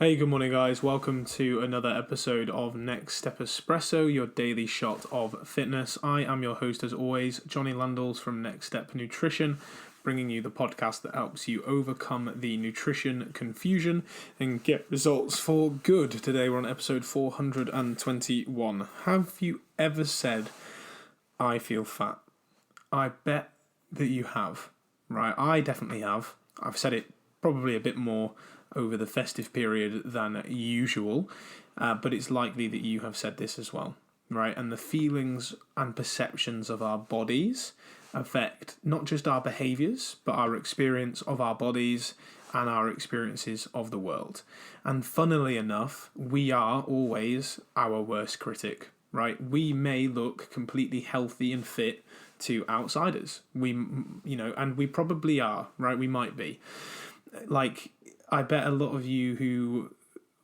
Hey, good morning, guys. Welcome to another episode of Next Step Espresso, your daily shot of fitness. I am your host, as always, Johnny Landals from Next Step Nutrition, bringing you the podcast that helps you overcome the nutrition confusion and get results for good. Today, we're on episode 421. Have you ever said, I feel fat? I bet that you have, right? I definitely have. I've said it probably a bit more over the festive period than usual, but it's likely that you have said this as well, right? And the feelings and perceptions of our bodies affect not just our behaviours, but our experience of our bodies and our experiences of the world. And funnily enough, we are always our worst critic, right? We may look completely healthy and fit to outsiders. And we probably are, right? We might be. I bet a lot of you who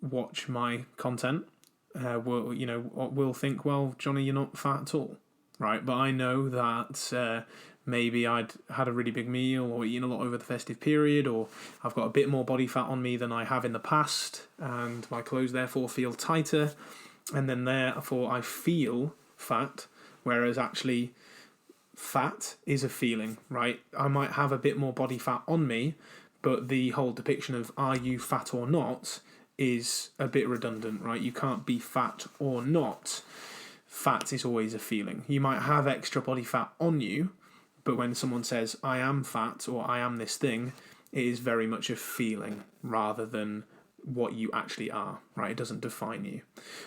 watch my content will think, well, Johnny, you're not fat at all, right? But I know that maybe I'd had a really big meal or eaten a lot over the festive period, or I've got a bit more body fat on me than I have in the past, and my clothes therefore feel tighter, and then therefore I feel fat, whereas actually fat is a feeling, right? I might have a bit more body fat on me, but the whole depiction of are you fat or not is a bit redundant, right? You can't be fat or not. Fat is always a feeling. You might have extra body fat on you, but when someone says, I am fat or I am this thing, it is very much a feeling rather than what you actually are, right? It doesn't define you.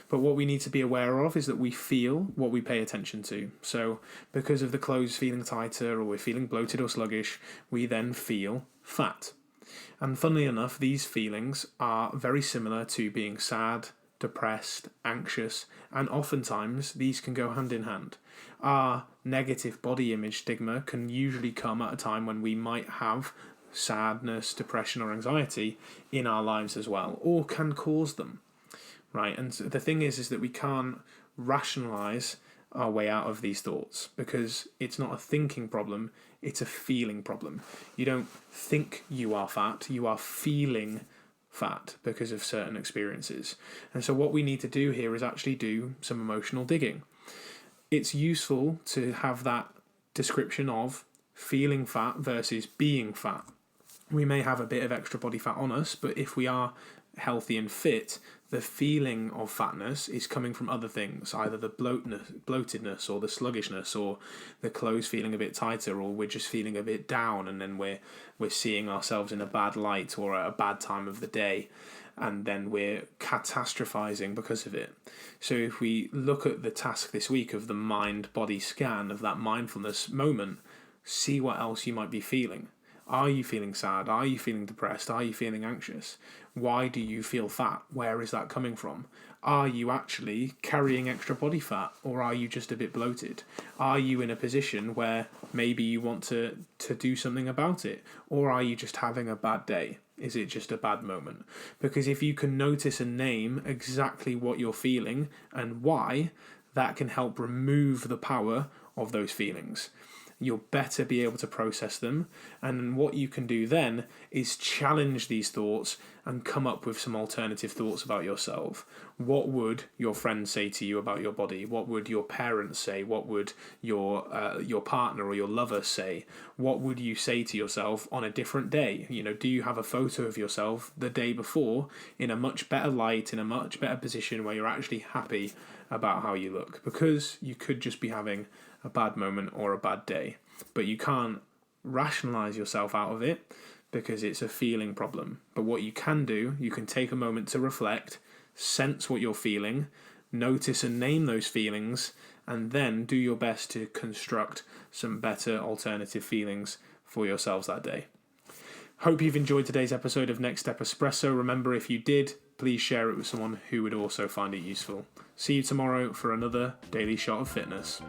But what we need to be aware of is that we feel what we pay attention to. So because of the clothes feeling tighter or we're feeling bloated or sluggish, we then feel fat. And funnily enough, these feelings are very similar to being sad, depressed, anxious, and oftentimes these can go hand in hand. Our negative body image stigma can usually come at a time when we might have sadness, depression, or anxiety in our lives as well, or can cause them, right? And so the thing is that we can't rationalise our way out of these thoughts because it's not a thinking problem, it's a feeling problem. You don't think you are fat, you are feeling fat because of certain experiences. And so what we need to do here is actually do some emotional digging. It's useful to have that description of feeling fat versus being fat. We may have a bit of extra body fat on us, but if we are healthy and fit, the feeling of fatness is coming from other things, either the bloatedness or the sluggishness or the clothes feeling a bit tighter, or we're just feeling a bit down and then we're seeing ourselves in a bad light or at a bad time of the day, and then we're catastrophizing because of it. So if we look at the task this week of the mind-body scan of that mindfulness moment, see what else you might be feeling. Are you feeling sad? Are you feeling depressed? Are you feeling anxious? Why do you feel fat? Where is that coming from? Are you actually carrying extra body fat, or are you just a bit bloated? Are you in a position where maybe you want to do something about it? Or are you just having a bad day? Is it just a bad moment? Because if you can notice and name exactly what you're feeling and why, that can help remove the power of those feelings. You'll better be able to process them, and what you can do then is challenge these thoughts and come up with some alternative thoughts about yourself. What would your friends say to you about your body? What would your parents say? What would your partner or your lover say? What would you say to yourself on a different day? Do you have a photo of yourself the day before in a much better light, in a much better position where you're actually happy about how you look? Because you could just be having a bad moment or a bad day, but you can't rationalize yourself out of it because it's a feeling problem. But what you can do, you can take a moment to reflect, sense what you're feeling, notice and name those feelings, and then do your best to construct some better alternative feelings for yourselves that day. Hope you've enjoyed today's episode of Next Step Espresso. Remember, if you did, please share it with someone who would also find it useful. See you tomorrow for another Daily Shot of Fitness.